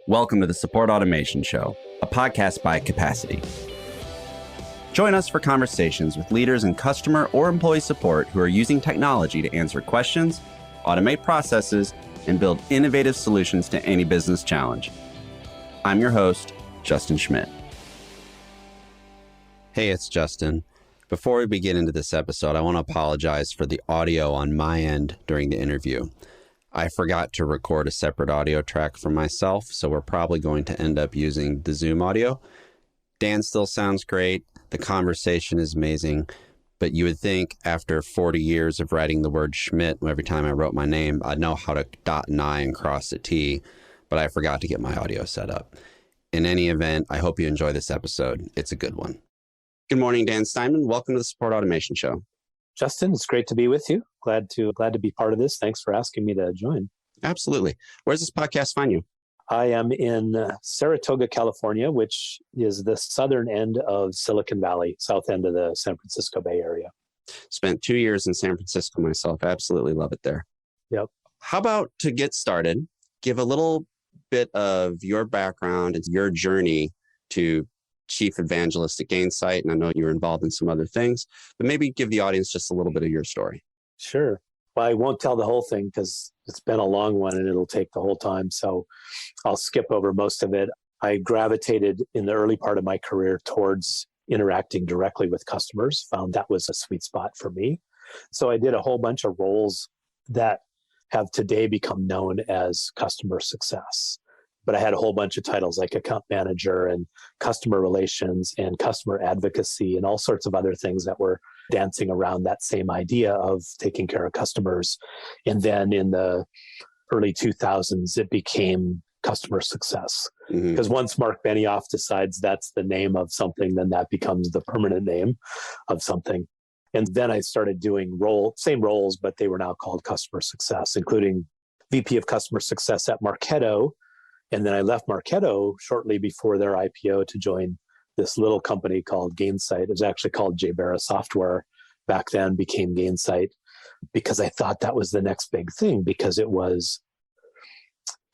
Welcome to the Support Automation Show, a podcast by Capacity. Join us for conversations with leaders in customer or employee support who are using technology to answer questions, automate processes, and build innovative solutions to any business challenge. I'm your host, Justin Schmidt. Hey, it's Justin. Before we begin into this episode, I want to apologize for the audio on my end during the interview. I forgot to record a separate audio track for myself, so we're probably going to end up using the Zoom audio. Dan still sounds great. The conversation is amazing, but you would think after 40 years of writing the word Schmidt, every time I wrote my name, I'd know how to dot an I and cross a T, but I forgot to get my audio set up. In any event, I hope you enjoy this episode. It's a good one. Good morning, Dan Steinman. Welcome to the Support Automation Show. Justin, it's great to be with you. Glad to be part of this. Thanks for asking me to join. Absolutely. Where does this podcast find you? I am in Saratoga, California, which is the southern end of Silicon Valley, south end of the San Francisco Bay Area. Spent 2 years in San Francisco myself. Absolutely love it there. Yep. How about, to get started, give a little bit of your background and your journey to Chief Evangelist at Gainsight, and I know you're involved in some other things, but maybe give the audience just a little bit of your story. Sure. Well, I won't tell the whole thing because it's been a long one and it'll take the whole time, so I'll skip over most of it. I gravitated in the early part of my career towards interacting directly with customers, found that was a sweet spot for me. So I did a whole bunch of roles that have today become known as customer success. But I had a whole bunch of titles like account manager and customer relations and customer advocacy and all sorts of other things that were dancing around that same idea of taking care of customers. And then in the early 2000s, it became customer success. Because once Mark Benioff decides that's the name of something, then that becomes the permanent name of something. And then I started doing same roles, but they were now called customer success, including VP of customer success at Marketo. And then I left Marketo shortly before their IPO to join this little company called Gainsight. It was actually called Jbera Software back then, became Gainsight, because I thought that was the next big thing, because it was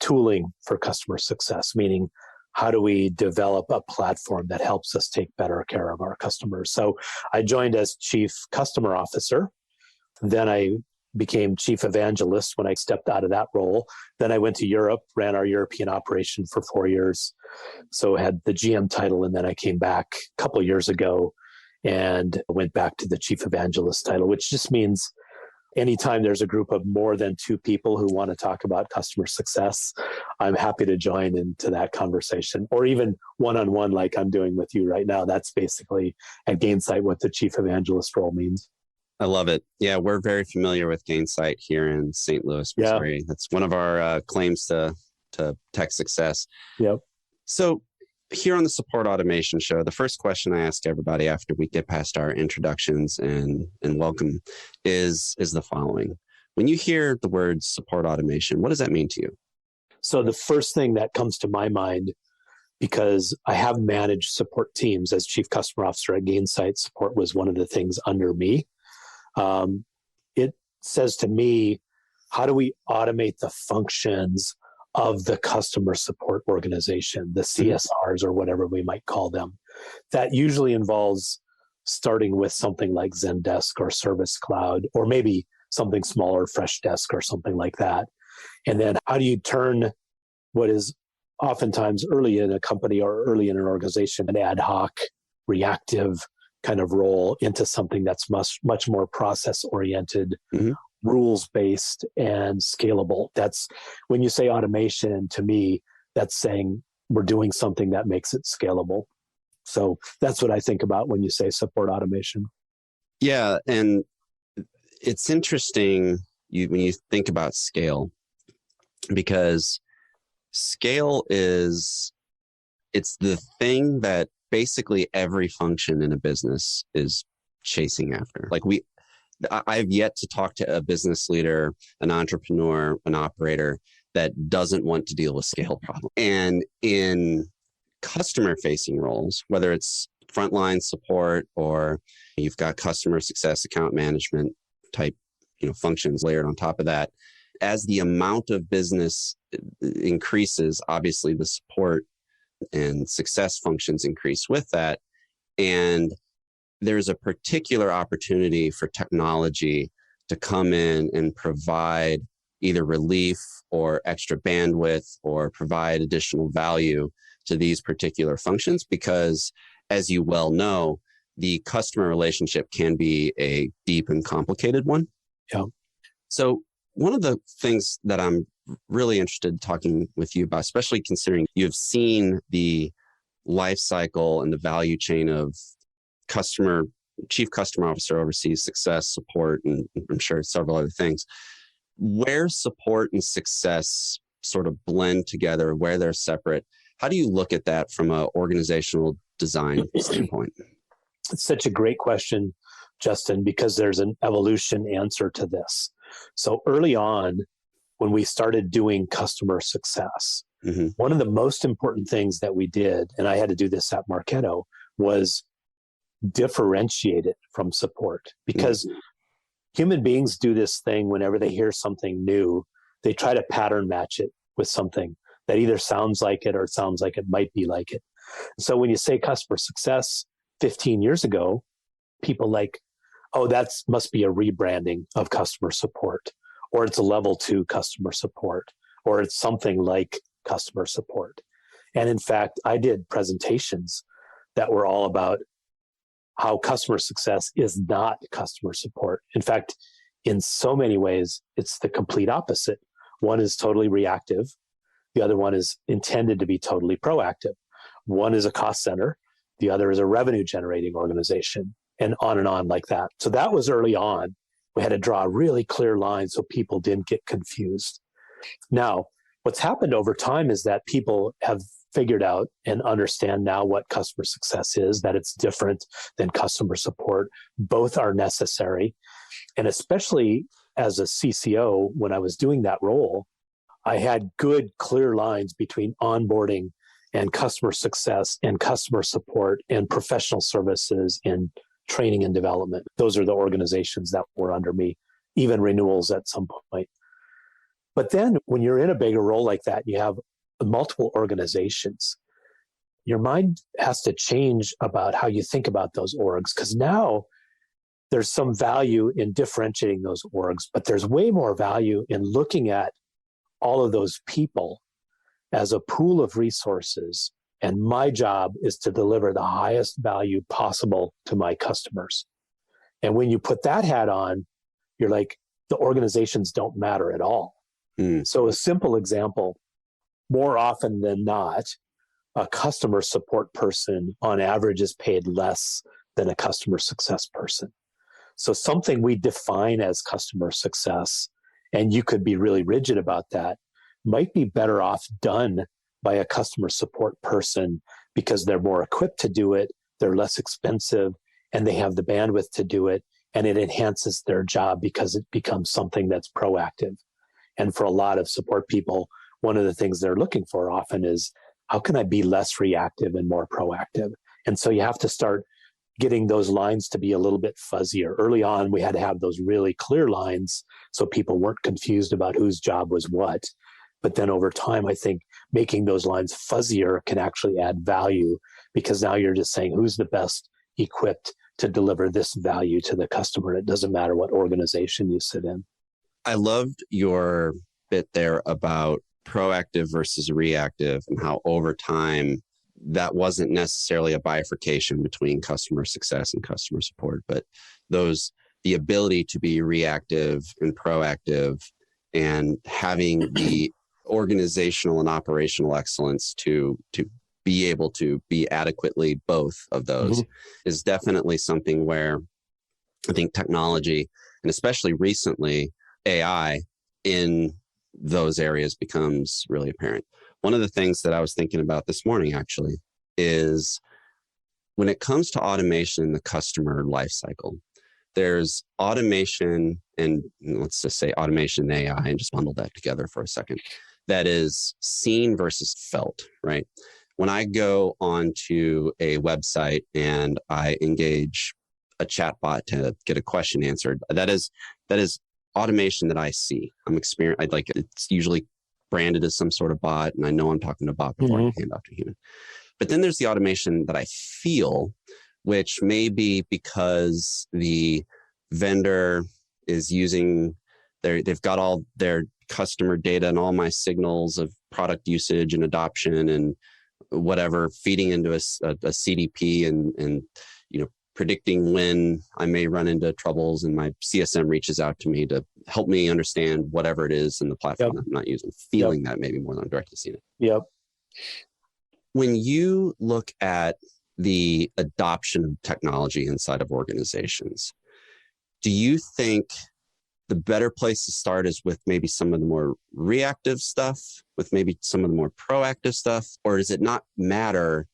tooling for customer success, meaning how do we develop a platform that helps us take better care of our customers? So I joined as Chief Customer Officer. Then I became Chief Evangelist when I stepped out of that role. Then I went to Europe, ran our European operation for 4 years. So I had the GM title, and then I came back a couple years ago and went back to the Chief Evangelist title, which just means anytime there's a group of more than 2 people who want to talk about customer success, I'm happy to join into that conversation, or even one-on-one like I'm doing with you right now. That's basically at Gainsight what the Chief Evangelist role means. I love it. Yeah, we're very familiar with Gainsight here in St. Louis, Missouri. Yeah. That's one of our claims to tech success. Yep. So here on the Support Automation Show, the first question I ask everybody after we get past our introductions and welcome is the following. When you hear the word support automation, what does that mean to you? So the first thing that comes to my mind, because I have managed support teams as Chief Customer Officer at Gainsight, support was one of the things under me. It says to me, how do we automate the functions of the customer support organization, the CSRs or whatever we might call them? That usually involves starting with something like Zendesk or Service Cloud, or maybe something smaller, Freshdesk or something like that. And then how do you turn what is oftentimes early in a company or early in an organization, an ad hoc, reactive kind of role, into something that's much more process-oriented, rules-based, and scalable. That's when you say automation, to me, that's saying we're doing something that makes it scalable. So that's what I think about when you say support automation. Yeah, and it's interesting when you think about scale, because scale it's the thing that basically every function in a business is chasing after. Like I've yet to talk to a business leader, an entrepreneur, an operator that doesn't want to deal with scale problems. And in customer facing roles, whether it's frontline support or you've got customer success, account management type, functions layered on top of that, as the amount of business increases, obviously the support and success functions increase with that. And there's a particular opportunity for technology to come in and provide either relief or extra bandwidth or provide additional value to these particular functions, because as you well know, the customer relationship can be a deep and complicated one. Yeah. So one of the things that I'm really interested in talking with you about, especially considering you've seen the life cycle and the value chain of chief customer officer oversees success, support, and I'm sure several other things, where support and success sort of blend together, where they're separate. How do you look at that from an organizational design standpoint? It's such a great question, Justin, because there's an evolution answer to this. So early on, when we started doing customer success, one of the most important things that we did, and I had to do this at Marketo, was differentiate it from support. Because human beings do this thing whenever they hear something new, they try to pattern match it with something that either sounds like it or it sounds like it might be like it. So when you say customer success 15 years ago, people like, oh, that must be a rebranding of customer support, or it's a level 2 customer support, or it's something like customer support. And in fact, I did presentations that were all about how customer success is not customer support. In fact, in so many ways, it's the complete opposite. One is totally reactive. The other one is intended to be totally proactive. One is a cost center. The other is a revenue generating organization, and on like that. So that was early on. We had to draw a really clear line so people didn't get confused. Now, what's happened over time is that people have figured out and understand now what customer success is, that it's different than customer support. Both are necessary. And especially as a CCO, when I was doing that role, I had good, clear lines between onboarding and customer success and customer support and professional services and training and development. Those are the organizations that were under me, even renewals at some point. But then when you're in a bigger role like that, you have multiple organizations, your mind has to change about how you think about those orgs, because now there's some value in differentiating those orgs, but there's way more value in looking at all of those people as a pool of resources. And my job is to deliver the highest value possible to my customers. And when you put that hat on, you're like, the organizations don't matter at all. So a simple example, more often than not, a customer support person on average is paid less than a customer success person. So something we define as customer success, and you could be really rigid about that, might be better off done by a customer support person because they're more equipped to do it, they're less expensive, and they have the bandwidth to do it, and it enhances their job because it becomes something that's proactive. And for a lot of support people, one of the things they're looking for often is, how can I be less reactive and more proactive? And so you have to start getting those lines to be a little bit fuzzier. Early on, we had to have those really clear lines so people weren't confused about whose job was what. But then over time, I think making those lines fuzzier can actually add value, because now you're just saying who's the best equipped to deliver this value to the customer. It doesn't matter what organization you sit in. I loved your bit there about proactive versus reactive and how over time that wasn't necessarily a bifurcation between customer success and customer support, but the ability to be reactive and proactive and having the organizational and operational excellence to be able to be adequately both of those is definitely something where I think technology, and especially recently AI in those areas, becomes really apparent. One of the things that I was thinking about this morning actually is when it comes to automation in the customer lifecycle, there's automation, and let's just say automation and AI, and just bundle that together for a second. That is seen versus felt, right? When I go onto a website and I engage a chatbot to get a question answered, that is automation that I see. I'd like it's usually branded as some sort of bot, and I know I'm talking to a bot before I hand off to a human. But then there's the automation that I feel, which may be because the vendor is using they've got all their customer data and all my signals of product usage and adoption and whatever feeding into a CDP and predicting when I may run into troubles, and my CSM reaches out to me to help me understand whatever it is in the platform that I'm not using, feeling that maybe more than I'm directly seeing it. Yep. When you look at the adoption of technology inside of organizations, do you think the better place to start is with maybe some of the more reactive stuff, with maybe some of the more proactive stuff, or does it not matter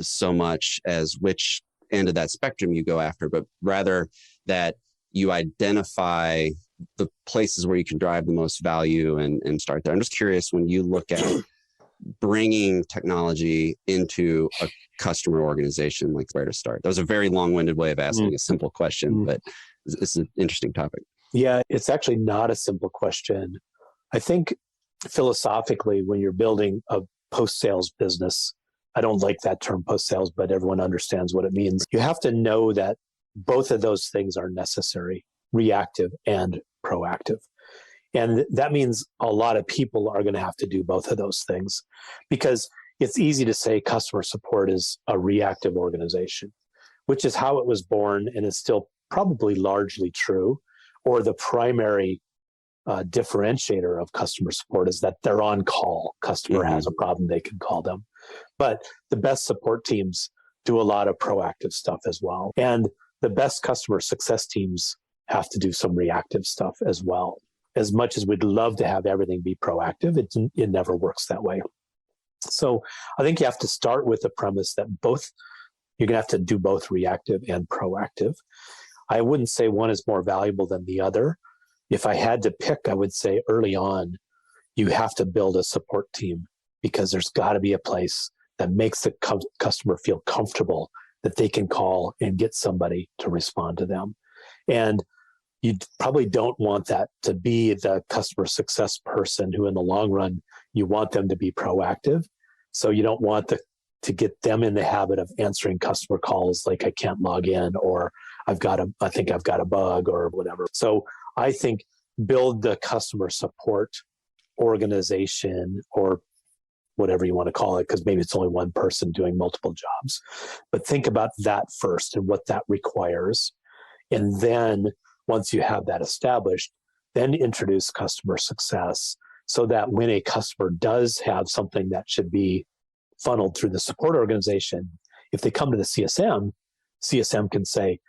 so much as which end of that spectrum you go after, but rather that you identify the places where you can drive the most value and start there? I'm just curious, when you look at bringing technology into a customer organization, like where to start? That was a very long-winded way of asking a simple question, but this is an interesting topic. Yeah, it's actually not a simple question. I think philosophically, when you're building a post-sales business, I don't like that term post-sales, but everyone understands what it means. You have to know that both of those things are necessary, reactive and proactive. And that means a lot of people are going to have to do both of those things, because it's easy to say customer support is a reactive organization, which is how it was born and is still probably largely true, or the primary differentiator of customer support is that they're on call. Customer has a problem, they can call them. But the best support teams do a lot of proactive stuff as well. And the best customer success teams have to do some reactive stuff as well. As much as we'd love to have everything be proactive, it never works that way. So I think you have to start with the premise that you're going to have to do both reactive and proactive. I wouldn't say one is more valuable than the other. If I had to pick, I would say early on, you have to build a support team, because there's got to be a place that makes the customer feel comfortable that they can call and get somebody to respond to them. And you probably don't want that to be the customer success person who in the long run, you want them to be proactive. So you don't want to get them in the habit of answering customer calls like I can't log in, or I think I've got a bug or whatever. So I think build the customer support organization, or whatever you want to call it, because maybe it's only one person doing multiple jobs. But think about that first and what that requires. And then once you have that established, then introduce customer success, so that when a customer does have something that should be funneled through the support organization, if they come to the CSM can say,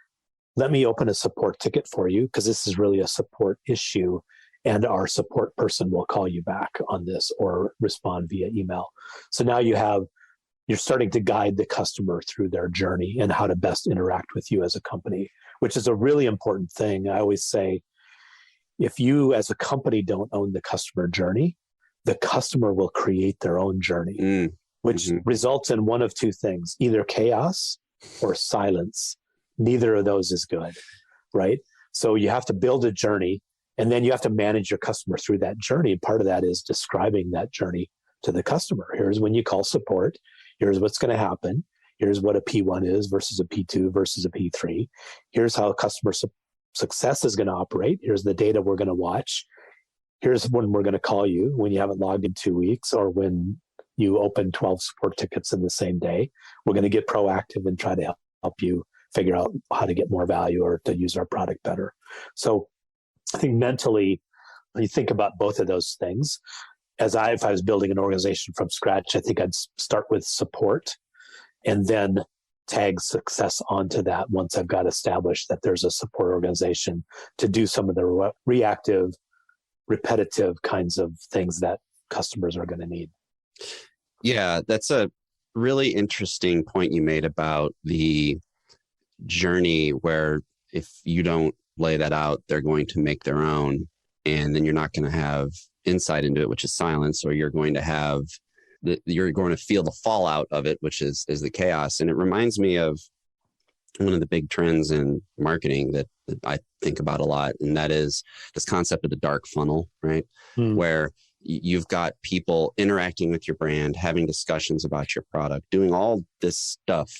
let me open a support ticket for you, because this is really a support issue, and our support person will call you back on this or respond via email. So now you're starting to guide the customer through their journey and how to best interact with you as a company, which is a really important thing. I always say, if you as a company don't own the customer journey, the customer will create their own journey, which results in one of two things, either chaos or silence. Neither of those is good, right? So you have to build a journey, and then you have to manage your customer through that journey. And part of that is describing that journey to the customer. Here's when you call support. Here's what's going to happen. Here's what a P1 is versus a P2 versus a P3. Here's how customer success is going to operate. Here's the data we're going to watch. Here's when we're going to call you when you haven't logged in 2 weeks, or when you open 12 support tickets in the same day. We're going to get proactive and try to help you figure out how to get more value or to use our product better. So I think mentally, when you think about both of those things, if I was building an organization from scratch, I think I'd start with support and then tag success onto that once I've got established that there's a support organization to do some of the reactive, repetitive kinds of things that customers are going to need. Yeah, that's a really interesting point you made about the journey, where if you don't lay that out, they're going to make their own, and then you're not going to have insight into it, which is silence, or you're going to feel the fallout of it, which is the chaos. And it reminds me of one of the big trends in marketing that I think about a lot, and that is this concept of the dark funnel, right? Where you've got people interacting with your brand, having discussions about your product, doing all this stuff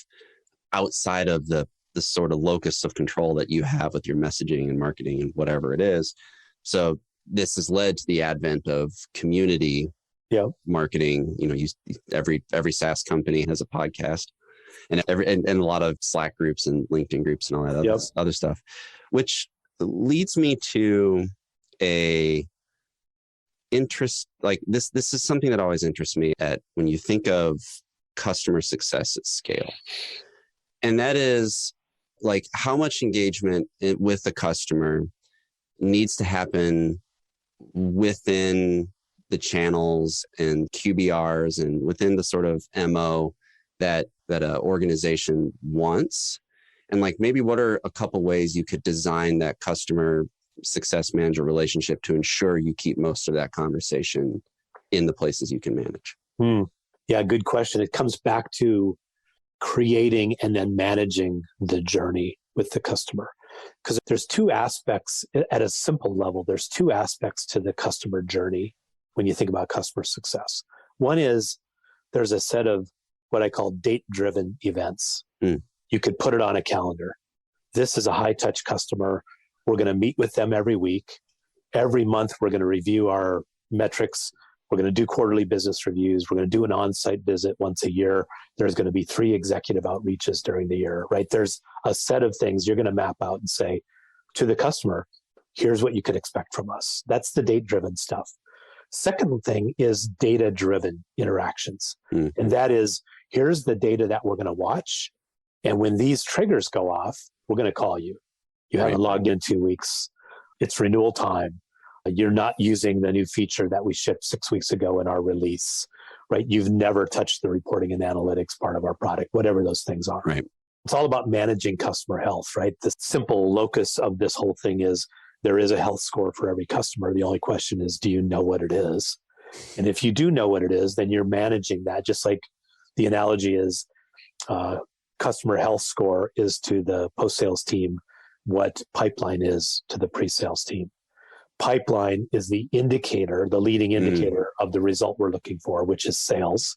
outside of the sort of locus of control that you have with your messaging and marketing and whatever it is. So this has led to the advent of community marketing. You know, every SaaS company has a podcast, and a lot of Slack groups and LinkedIn groups and all that other stuff, which leads me to a interest. Like this is something that always interests me at when you think of customer success at scale. And that is like how much engagement with the customer needs to happen within the channels and QBRs and within the sort of MO that an organization wants. And like maybe what are a couple ways you could design that customer success manager relationship to ensure you keep most of that conversation in the places you can manage? Yeah, good question. It comes back to creating and then managing the journey with the customer. Because there's two aspects at a simple level. There's two aspects to the customer journey when you think about customer success. One is there's a set of what I call date-driven events. You could put it on a calendar. This is a high-touch customer. We're going to meet with them every week. Every month, we're going to review our metrics. We're going to do quarterly business reviews. We're going to do an on-site visit once a year. There's going to be 3 executive outreaches during the year, right? There's a set of things you're going to map out and say to the customer, here's what you could expect from us. That's the date-driven stuff. Second thing is data-driven interactions. And that is, here's the data that we're going to watch. And when these triggers go off, we're going to call you. You haven't logged in 2 weeks. It's renewal time. You're not using the new feature that we shipped 6 weeks ago in our release, right? You've never touched the reporting and analytics part of our product, whatever those things are. Right. It's all about managing customer health, right? The simple locus of this whole thing is there is a health score for every customer. The only question is, do you know what it is? And if you do know what it is, then you're managing that. Just like the analogy is customer health score is to the post-sales team what pipeline is to the pre-sales team. Pipeline is the indicator, the leading indicator of the result we're looking for, which is sales.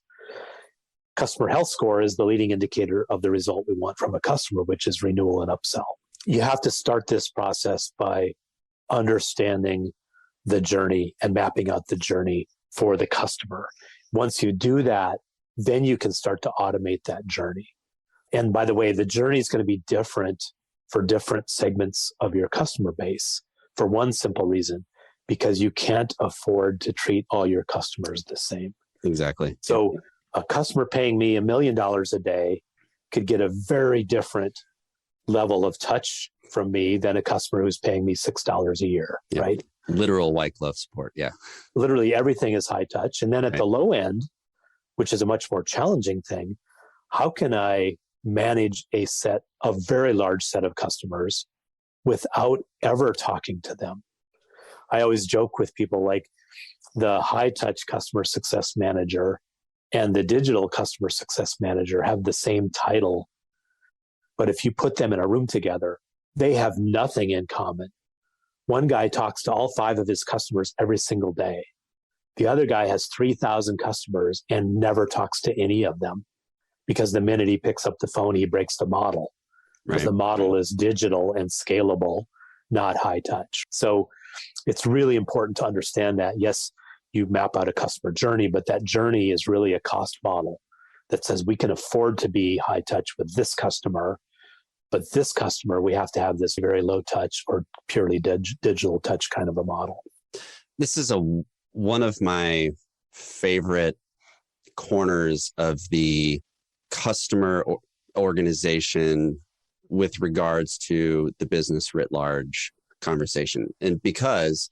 Customer health score is the leading indicator of the result we want from a customer, which is renewal and upsell. You have to start this process by understanding the journey and mapping out the journey for the customer. Once you do that, then you can start to automate that journey. And by the way, the journey is going to be different for different segments of your customer base for one simple reason, because you can't afford to treat all your customers the same. Exactly. So a customer paying me $1 million a day could get a very different level of touch from me than a customer who's paying me $6 a year, right? Literal white glove support. Yeah. Literally everything is high touch. And then at the low end, which is a much more challenging thing, how can I manage a very large set of customers without ever talking to them? I always joke with people, like the high touch customer success manager and the digital customer success manager have the same title. But if you put them in a room together, they have nothing in common. One guy talks to all 5 of his customers every single day. The other guy has 3,000 customers and never talks to any of them, because the minute he picks up the phone, he breaks the model. Because the model is digital and scalable, not high touch. So it's really important to understand that, yes, you map out a customer journey, but that journey is really a cost model that says we can afford to be high touch with this customer, but this customer, we have to have this very low touch or purely digital touch kind of a model. This is one of my favorite corners of the customer organization with regards to the business writ large conversation. And because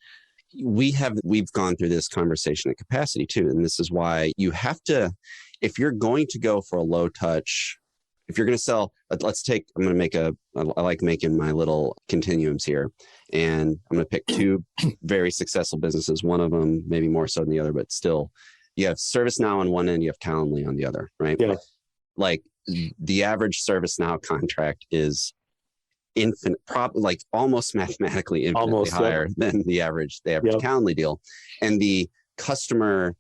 we've gone through this conversation at capacity too. And this is why you have to, if you're going to go for a low touch, if you're going to sell, I like making my little continuums here. And I'm going to pick 2 very successful businesses. One of them maybe more so than the other, but still you have ServiceNow on one end, you have Calendly on the other, right? Yeah. Like the average ServiceNow contract is infinite, probably like almost mathematically infinitely higher than the average Calendly deal. And the customer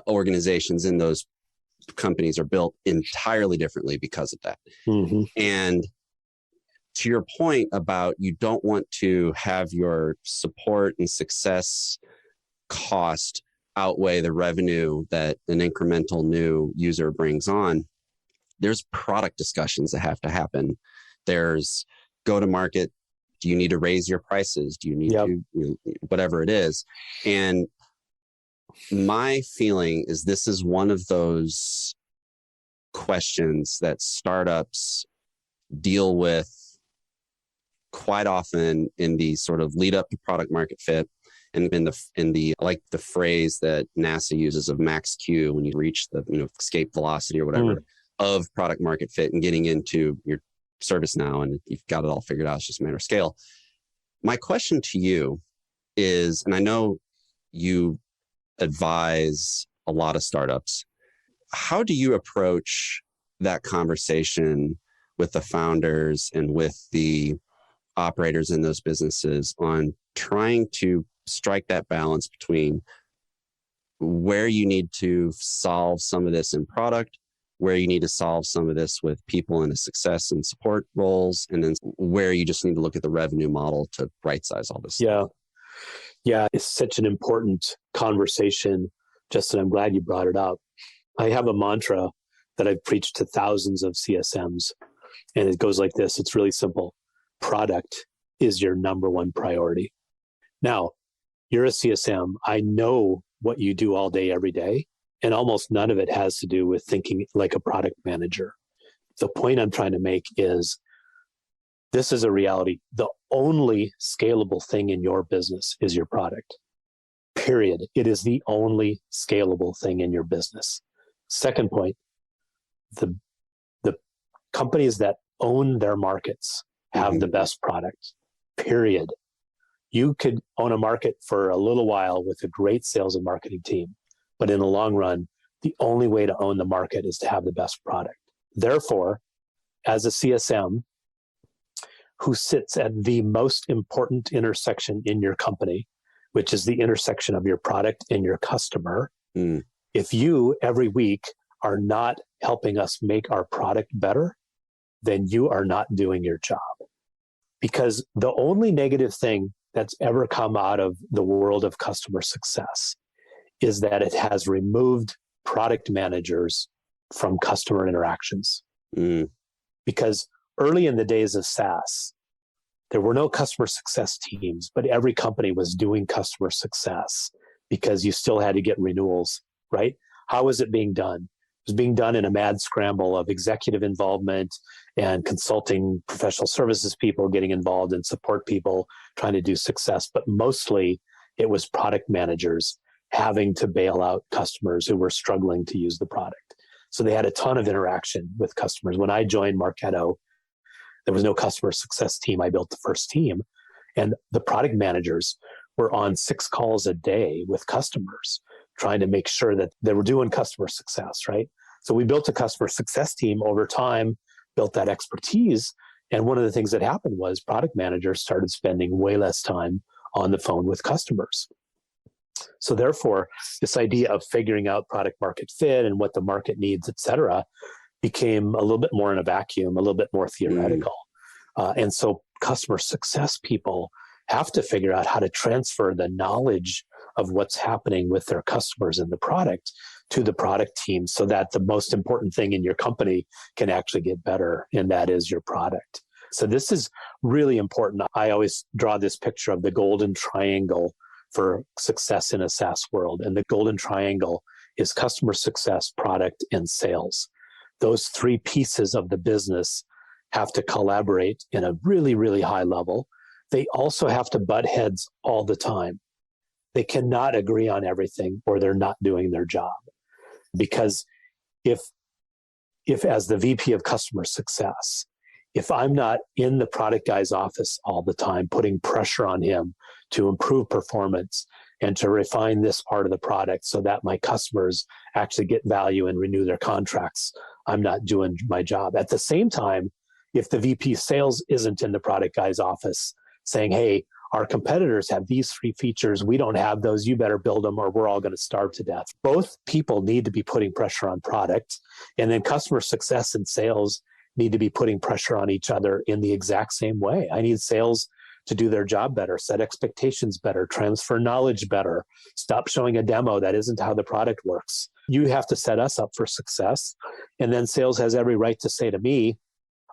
organizations in those companies are built entirely differently because of that. And to your point about you don't want to have your support and success cost outweigh the revenue that an incremental new user brings on, there's product discussions that have to happen. There's go to market. Do you need to raise your prices? Do you need to, whatever it is? And my feeling is this is one of those questions that startups deal with quite often in the sort of lead up to product market fit, and in the like the phrase that NASA uses of max Q, when you reach the escape velocity or whatever of product market fit and getting into your ServiceNow and you've got it all figured out. It's just a matter of scale. My question to you is, and I know you advise a lot of startups, how do you approach that conversation with the founders and with the operators in those businesses on trying to strike that balance between where you need to solve some of this in product, where you need to solve some of this with people in the success and support roles, and then where you just need to look at the revenue model to right size all this stuff? Yeah, it's such an important conversation, Justin. I'm glad you brought it up. I have a mantra that I've preached to thousands of CSMs, and it goes like this. It's really simple. Product is your number one priority. Now, you're a CSM. I know what you do all day, every day, and almost none of it has to do with thinking like a product manager. The point I'm trying to make is this is a reality. The only scalable thing in your business is your product. Period. It is the only scalable thing in your business. Second point, the companies that own their markets have the best product. Period. You could own a market for a little while with a great sales and marketing team, but in the long run, the only way to own the market is to have the best product. Therefore, as a CSM who sits at the most important intersection in your company, which is the intersection of your product and your customer, if you every week are not helping us make our product better, then you are not doing your job. Because the only negative thing that's ever come out of the world of customer success is that it has removed product managers from customer interactions. Because early in the days of SaaS, there were no customer success teams, but every company was doing customer success because you still had to get renewals, right? How was it being done? It was being done in a mad scramble of executive involvement and consulting professional services people getting involved and support people trying to do success. But mostly it was product managers having to bail out customers who were struggling to use the product. So they had a ton of interaction with customers. When I joined Marketo, there was no customer success team. I built the first team, and the product managers were on 6 calls a day with customers trying to make sure that they were doing customer success, right? So we built a customer success team over time, built that expertise. And one of the things that happened was product managers started spending way less time on the phone with customers. So therefore, this idea of figuring out product market fit and what the market needs, et cetera, became a little bit more in a vacuum, a little bit more theoretical. And so customer success people have to figure out how to transfer the knowledge of what's happening with their customers and the product to the product team so that the most important thing in your company can actually get better, and that is your product. So this is really important. I always draw this picture of the golden triangle for success in a SaaS world. And the golden triangle is customer success, product, and sales. Those 3 pieces of the business have to collaborate in a really, really high level. They also have to butt heads all the time. They cannot agree on everything or they're not doing their job. Because if as the VP of customer success, if I'm not in the product guy's office all the time, putting pressure on him to improve performance and to refine this part of the product so that my customers actually get value and renew their contracts I'm not doing my job. At the same time, if the VP sales isn't in the product guy's office saying, hey, our competitors have these 3 features, we don't have those, you better build them or we're all going to starve to death. Both people need to be putting pressure on product, and then customer success and sales need to be putting pressure on each other in the exact same way. I need sales to do their job better, set expectations better, transfer knowledge better, stop showing a demo that isn't how the product works. You have to set us up for success. And then sales has every right to say to me,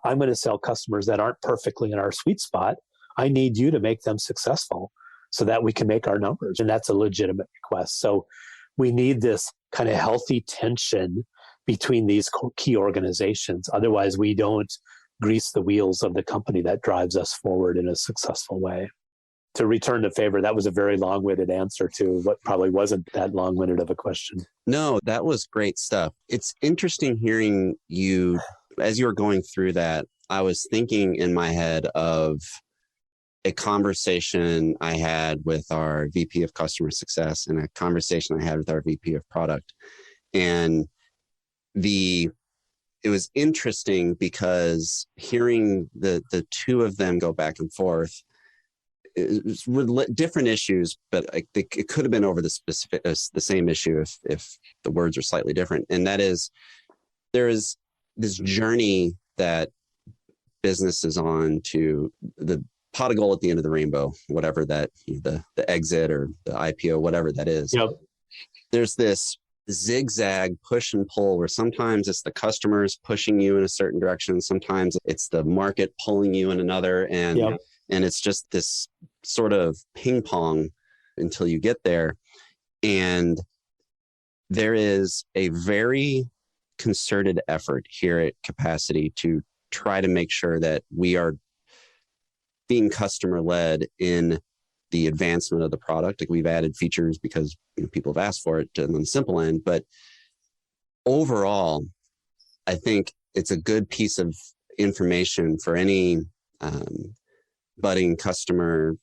I'm going to sell customers that aren't perfectly in our sweet spot. I need you to make them successful so that we can make our numbers. And that's a legitimate request. So we need this kind of healthy tension between these key organizations. Otherwise, we don't grease the wheels of the company that drives us forward in a successful way. To return the favor, that was a very long-winded answer to what probably wasn't that long-winded of a question. No, that was great stuff. It's interesting hearing you, as you were going through that, I was thinking in my head of a conversation I had with our VP of customer success and a conversation I had with our VP of product. And it was interesting because hearing the 2 of them go back and forth, it was different issues, but it could have been over the same issue if the words are slightly different. And that is, there is this journey that business is on to the pot of gold at the end of the rainbow, whatever that, the exit or the IPO, whatever that is. Yep. There's this zigzag push and pull where sometimes it's the customers pushing you in a certain direction, sometimes it's the market pulling you in another, and Yep. and it's just this sort of ping pong until you get there. And there is a very concerted effort here at Capacity to try to make sure that we are being customer-led in the advancement of the product. Like, we've added features because people have asked for it on the simple end, but overall, I think it's a good piece of information for any budding customer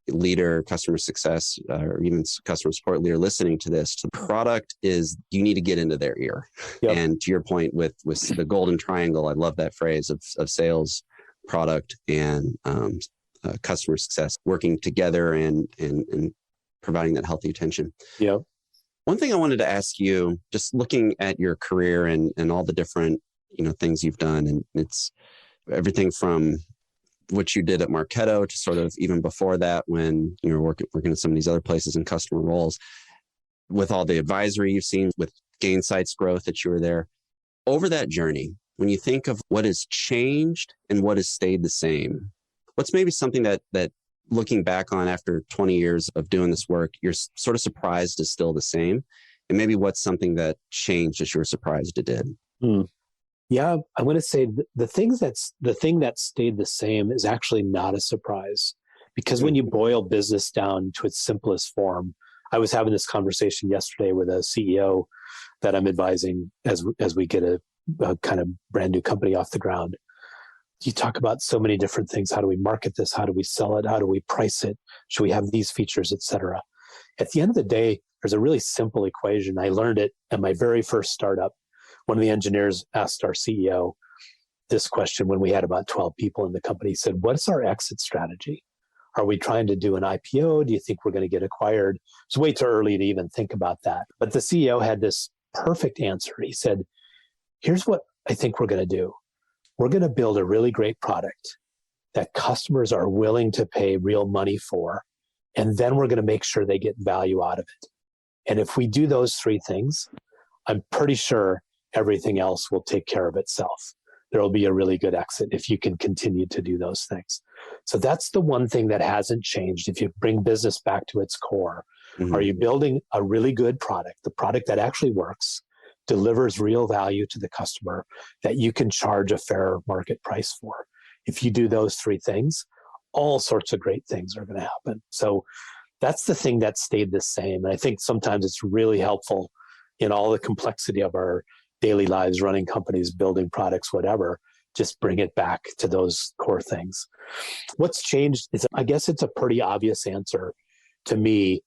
leader, customer success, or even customer support leader listening to this. The product is, you need to get into their ear. Yep. And to your point with the golden triangle, I love that phrase of sales, product, and customer success working together and providing that healthy attention. Yeah. One thing I wanted to ask you, just looking at your career and all the different things you've done, and it's everything from what you did at Marketo to sort of even before that when you were working at some of these other places in customer roles, with all the advisory you've seen, with Gainsight's growth that you were there. Over that journey, when you think of what has changed and what has stayed the same, what's maybe something that looking back on after 20 years of doing this work, you're sort of surprised is still the same? And maybe what's something that changed that you were surprised it did? Yeah, I'm going to say the thing that stayed the same is actually not a surprise, because when you boil business down to its simplest form, I was having this conversation yesterday with a CEO that I'm advising as we get a kind of brand new company off the ground. You talk about so many different things. How do we market this? How do we sell it? How do we price it? Should we have these features, et cetera? At the end of the day, there's a really simple equation. I learned it at my very first startup. One of the engineers asked our CEO this question when we had about 12 people in the company. He said, what's our exit strategy? Are we trying to do an IPO? Do you think we're going to get acquired? It's way too early to even think about that. But the CEO had this perfect answer. He said, here's what I think we're going to do. We're going to build a really great product that customers are willing to pay real money for, and then we're going to make sure they get value out of it. And if we do those 3 things, I'm pretty sure everything else will take care of itself. There will be a really good exit if you can continue to do those things. So that's the one thing that hasn't changed. If you bring business back to its core, are you building a really good product, the product that actually works, delivers real value to the customer that you can charge a fair market price for? If you do those 3 things, all sorts of great things are going to happen. So that's the thing that stayed the same. And I think sometimes it's really helpful in all the complexity of our daily lives, running companies, building products, whatever, just bring it back to those core things. What's changed is, I guess it's a pretty obvious answer to me.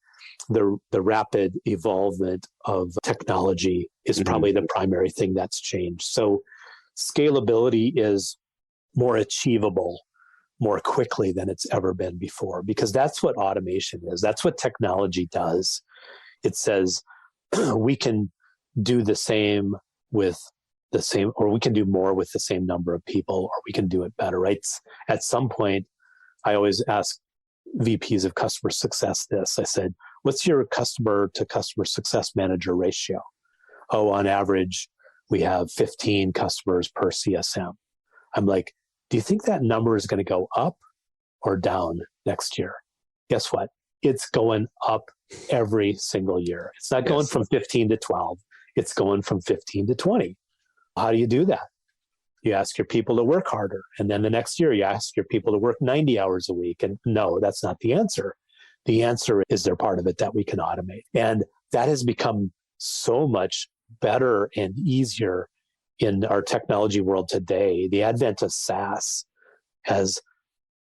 The rapid evolvement of technology is probably the primary thing that's changed. So scalability is more achievable more quickly than it's ever been before, because that's what automation is. That's what technology does. It says we can do the same with the same, or we can do more with the same number of people, or we can do it better, right? At some point, I always ask VPs of customer success this. I said, what's your customer to customer success manager ratio? Oh, on average, we have 15 customers per CSM. I'm like, do you think that number is going to go up or down next year? Guess what? It's going up every single year. It's not going from 15 to 12. It's going from 15 to 20. How do you do that? You ask your people to work harder. And then the next year, you ask your people to work 90 hours a week. And no, that's not the answer. The answer is they're part of it that we can automate. And that has become so much better and easier in our technology world today. The advent of SaaS has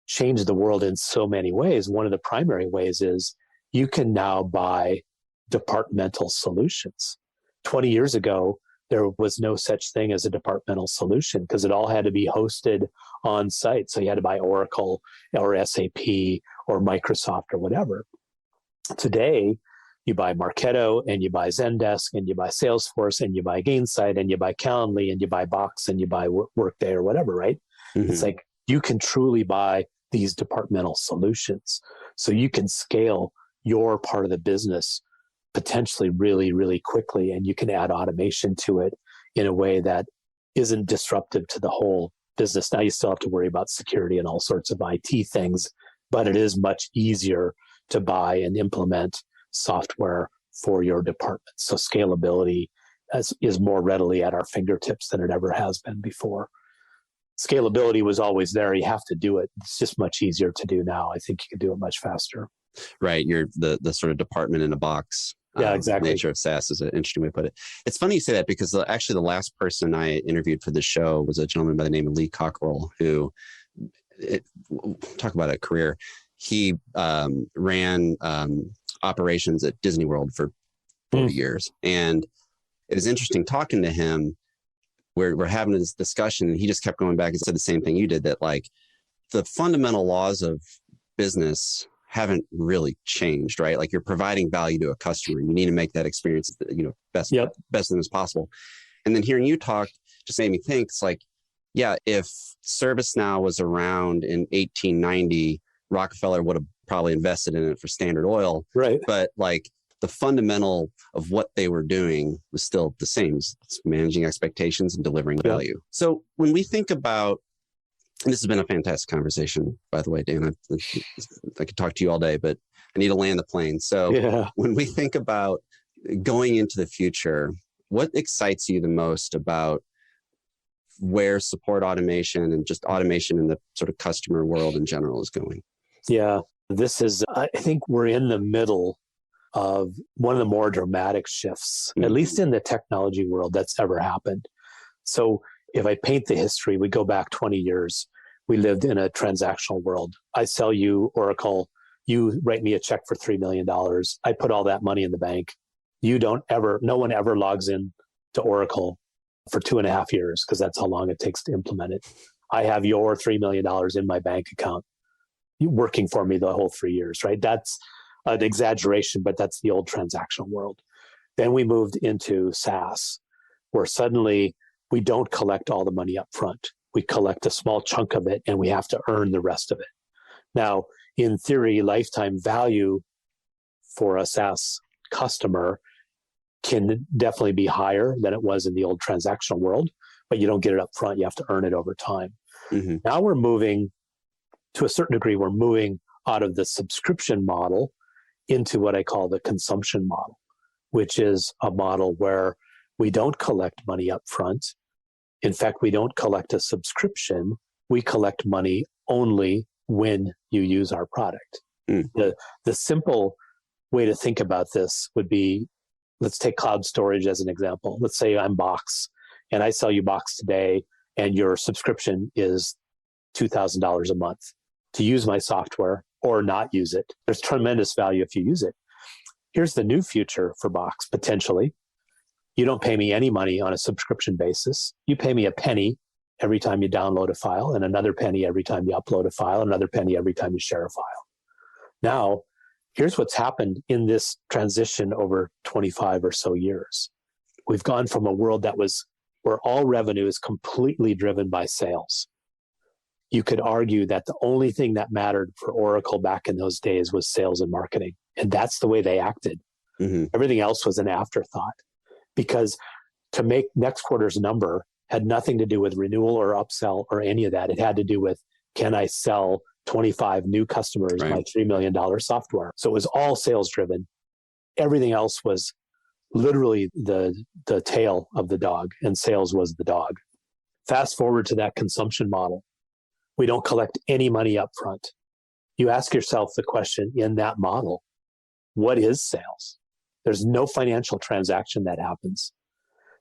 changed the world in so many ways. One of the primary ways is you can now buy departmental solutions. 20 years ago, there was no such thing as a departmental solution because it all had to be hosted on site. So you had to buy Oracle or SAP or Microsoft or whatever. Today, you buy Marketo and you buy Zendesk and you buy Salesforce and you buy Gainsight and you buy Calendly and you buy Box and you buy Workday or whatever, right? Mm-hmm. It's like you can truly buy these departmental solutions. So you can scale your part of the business potentially really, really quickly, and you can add automation to it in a way that isn't disruptive to the whole business. Now you still have to worry about security and all sorts of IT things, but it is much easier to buy and implement software for your department. So scalability is more readily at our fingertips than it ever has been before. Scalability was always there. You have to do it. It's just much easier to do now. I think you can do it much faster. Right. You're the sort of department in a box. Yeah, exactly. The nature of SaaS is an interesting way to put it. It's funny you say that because actually the last person I interviewed for the show was a gentleman by the name of Lee Cockrell, who, talk about a career. He ran operations at Disney World for 40 years. And it was interesting talking to him. We're having this discussion and he just kept going back and said the same thing you did, that like the fundamental laws of business haven't really changed, right? Like you're providing value to a customer. You need to make that experience, best thing as possible. And then hearing you talk just made me think, it's like, yeah, if ServiceNow was around in 1890, Rockefeller would have probably invested in it for Standard Oil. Right. But like the fundamental of what they were doing was still the same. It's managing expectations and delivering value. So when we think about, and this has been a fantastic conversation, by the way, Dan, I could talk to you all day, but I need to land the plane. So when we think about going into the future, what excites you the most about where support automation and just automation in the sort of customer world in general is going? Yeah, I think we're in the middle of one of the more dramatic shifts, at least in the technology world, that's ever happened. So if I paint the history, we go back 20 years, we lived in a transactional world. I sell you Oracle, you write me a check for $3 million. I put all that money in the bank. No one ever logs in to Oracle for 2.5 years because that's how long it takes to implement it. I have your $3 million in my bank account working for me the whole 3 years, right? That's an exaggeration, but that's the old transactional world. Then we moved into SaaS, where suddenly we don't collect all the money up front. We collect a small chunk of it and we have to earn the rest of it. Now, in theory, lifetime value for a SaaS customer can definitely be higher than it was in the old transactional world, but you don't get it up front. You have to earn it over time. Mm-hmm. Now we're moving, to a certain degree, we're moving out of the subscription model into what I call the consumption model, which is a model where we don't collect money up front. In fact, we don't collect a subscription. We collect money only when you use our product. The simple way to think about this would be, let's take cloud storage as an example. Let's say I'm Box and I sell you Box today and your subscription is $2,000 a month to use my software or not use it. There's tremendous value if you use it. Here's the new future for Box, potentially. You don't pay me any money on a subscription basis. You pay me a penny every time you download a file, and another penny every time you upload a file, another penny every time you share a file. Now, here's what's happened in this transition over 25 or so years. We've gone from a world where all revenue is completely driven by sales. You could argue that the only thing that mattered for Oracle back in those days was sales and marketing. And that's the way they acted. Mm-hmm. Everything else was an afterthought, because to make next quarter's number had nothing to do with renewal or upsell or any of that. It had to do with, can I sell 25 new customers my $3 million software? So it was all sales driven. Everything else was literally the tail of the dog, and sales was the dog. Fast forward to that consumption model. We don't collect any money up front. You ask yourself the question in that model, what is sales? There's no financial transaction that happens.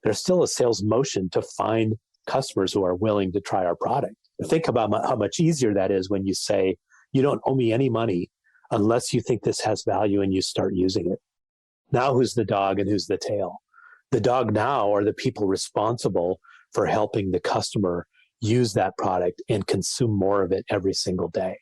There's still a sales motion to find customers who are willing to try our product. Think about how much easier that is when you say, you don't owe me any money unless you think this has value and you start using it. Now who's the dog and who's the tail? The dog now are the people responsible for helping the customer use that product and consume more of it every single day.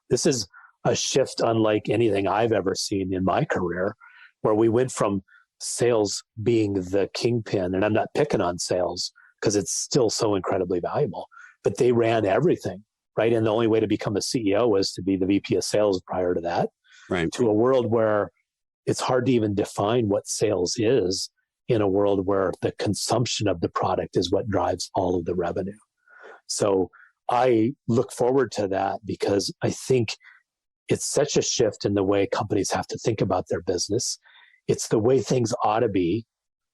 This is a shift unlike anything I've ever seen in my career, where we went from sales being the kingpin, and I'm not picking on sales because it's still so incredibly valuable, but they ran everything, right? And the only way to become a CEO was to be the VP of sales prior to that, to a world where it's hard to even define what sales is in a world where the consumption of the product is what drives all of the revenue. So I look forward to that because I think it's such a shift in the way companies have to think about their business. It's the way things ought to be.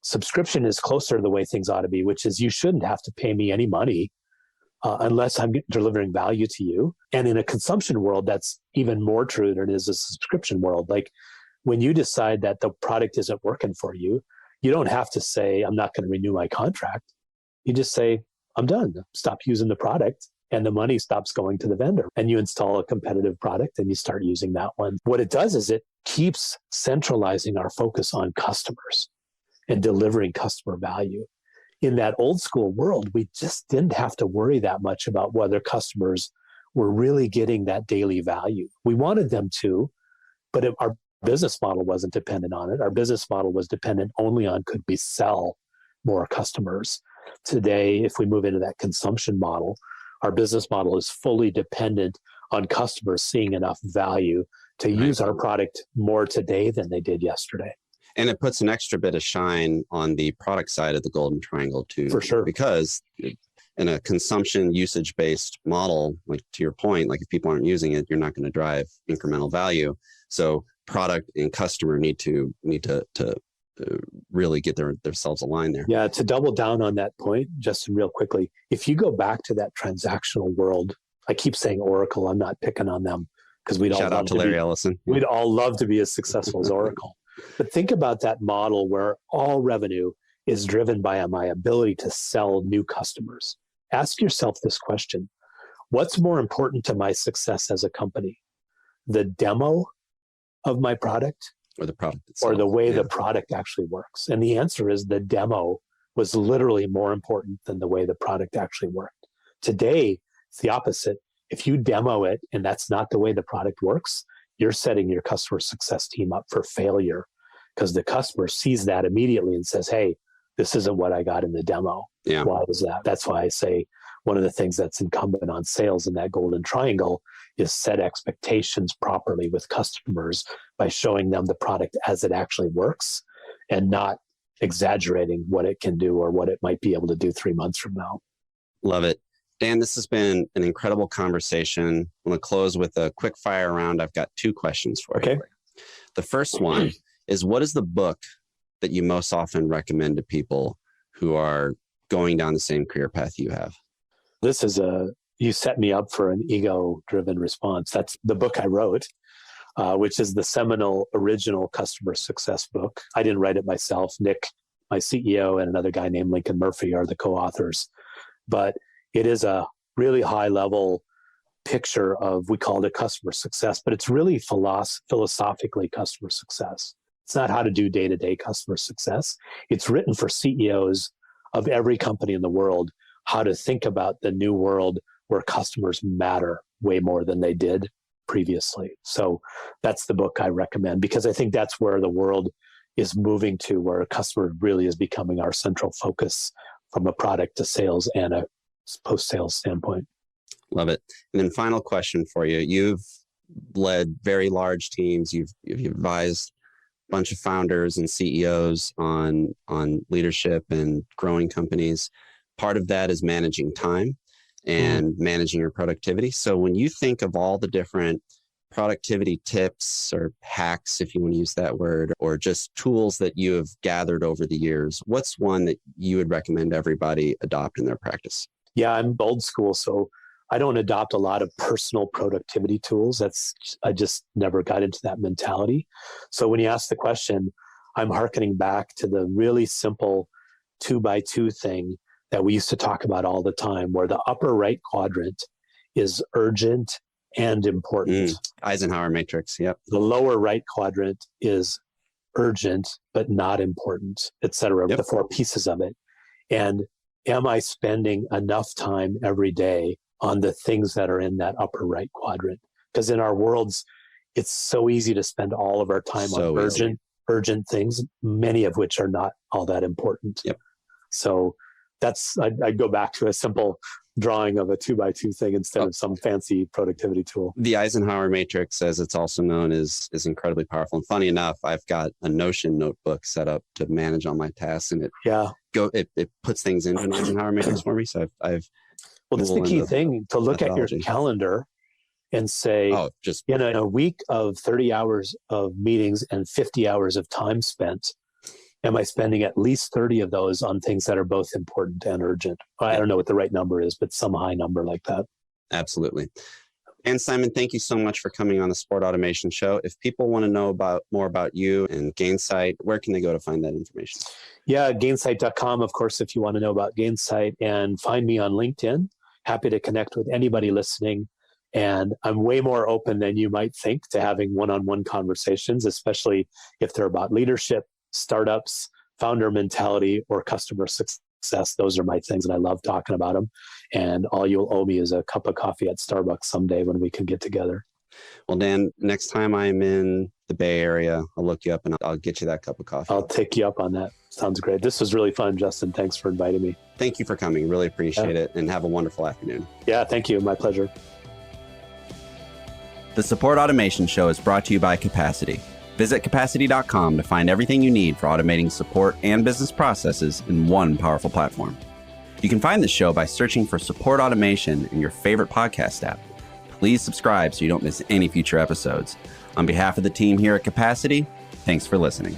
Subscription is closer to the way things ought to be, which is you shouldn't have to pay me any money unless I'm delivering value to you. And in a consumption world, that's even more true than it is a subscription world. Like when you decide that the product isn't working for you, you don't have to say, I'm not going to renew my contract. You just say, I'm done. Stop using the product. And the money stops going to the vendor. And you install a competitive product and you start using that one. What it does is it keeps centralizing our focus on customers and delivering customer value. In that old school world, we just didn't have to worry that much about whether customers were really getting that daily value. We wanted them to, but our business model wasn't dependent on it. Our business model was dependent only on could we sell more customers. Today, if we move into that consumption model, our business model is fully dependent on customers seeing enough value to use our product more today than they did yesterday. And it puts an extra bit of shine on the product side of the golden triangle too. For sure. Because in a consumption usage-based model, like to your point, like if people aren't using it, you're not going to drive incremental value. So product and customer need to really get themselves aligned there. Yeah, to double down on that point, Justin, real quickly, if you go back to that transactional world, I keep saying Oracle, I'm not picking on them because we'd all shout out to Larry Ellison. We'd all love to be as successful as Oracle. But think about that model where all revenue is driven by my ability to sell new customers. Ask yourself this question. What's more important to my success as a company? The demo of my product or the product itself, or the way the product actually works? And the answer is the demo was literally more important than the way the product actually worked. Today, it's the opposite. If you demo it and that's not the way the product works, you're setting your customer success team up for failure because the customer sees that immediately and says, hey, this isn't what I got in the demo. Yeah. Why is that? That's why I say one of the things that's incumbent on sales in that golden triangle is set expectations properly with customers by showing them the product as it actually works and not exaggerating what it can do or what it might be able to do 3 months from now. Love it. Dan, this has been an incredible conversation. I'm going to close with a quick fire round. I've got 2 questions for you. The first one is, what is the book that you most often recommend to people who are going down the same career path you have? This is you set me up for an ego-driven response. That's the book I wrote, which is the seminal original customer success book. I didn't write it myself. Nick, my CEO, and another guy named Lincoln Murphy are the co-authors. But it is a really high-level picture of, we call it customer success, but it's really philosophically customer success. It's not how to do day-to-day customer success. It's written for CEOs of every company in the world, how to think about the new world where customers matter way more than they did previously. So that's the book I recommend, because I think that's where the world is moving to, where a customer really is becoming our central focus from a product to sales and a post-sales standpoint. Love it. And then final question for you. You've led very large teams. You've advised a bunch of founders and CEOs on leadership and growing companies. Part of that is managing time and managing your productivity. So when you think of all the different productivity tips or hacks, if you want to use that word, or just tools that you have gathered over the years, what's one that you would recommend everybody adopt in their practice? Yeah, I'm old school, so I don't adopt a lot of personal productivity tools. I just never got into that mentality. So when you ask the question, I'm hearkening back to the really simple 2x2 thing that we used to talk about all the time, where the upper right quadrant is urgent and important. Eisenhower matrix, yep. The lower right quadrant is urgent but not important, et cetera, the 4 pieces of it. And am I spending enough time every day on the things that are in that upper right quadrant? Because in our worlds, it's so easy to spend all of our time on urgent things, many of which are not all that important. Yep. So I'd go back to a simple drawing of a 2x2 thing instead of some fancy productivity tool. The Eisenhower matrix, as it's also known, is incredibly powerful. And funny enough, I've got a Notion notebook set up to manage all my tasks, and it puts things into an Eisenhower matrix for me. So I've that's the key thing, to look at your calendar and say, in a week of 30 hours of meetings and 50 hours of time spent, am I spending at least 30 of those on things that are both important and urgent? I don't know what the right number is, but some high number like that. Absolutely. Dan Steinman, thank you so much for coming on the Support Automation Show. If people want to know more about you and Gainsight, where can they go to find that information? Yeah, Gainsight.com, of course, if you want to know about Gainsight, and find me on LinkedIn. Happy to connect with anybody listening. And I'm way more open than you might think to having one-on-one conversations, especially if they're about leadership, startups, founder mentality, or customer success. Those are my things, and I love talking about them. And all you'll owe me is a cup of coffee at Starbucks someday when we can get together. Well, Dan, next time I'm in the Bay Area, I'll look you up and I'll get you that cup of coffee. I'll take you up on that. Sounds great. This was really fun, Justin. Thanks for inviting me. Thank you for coming. Really appreciate it. And have a wonderful afternoon. Yeah, thank you. My pleasure. The Support Automation Show is brought to you by Capacity. Visit capacity.com to find everything you need for automating support and business processes in one powerful platform. You can find the show by searching for Support Automation in your favorite podcast app. Please subscribe so you don't miss any future episodes. On behalf of the team here at Capacity, thanks for listening.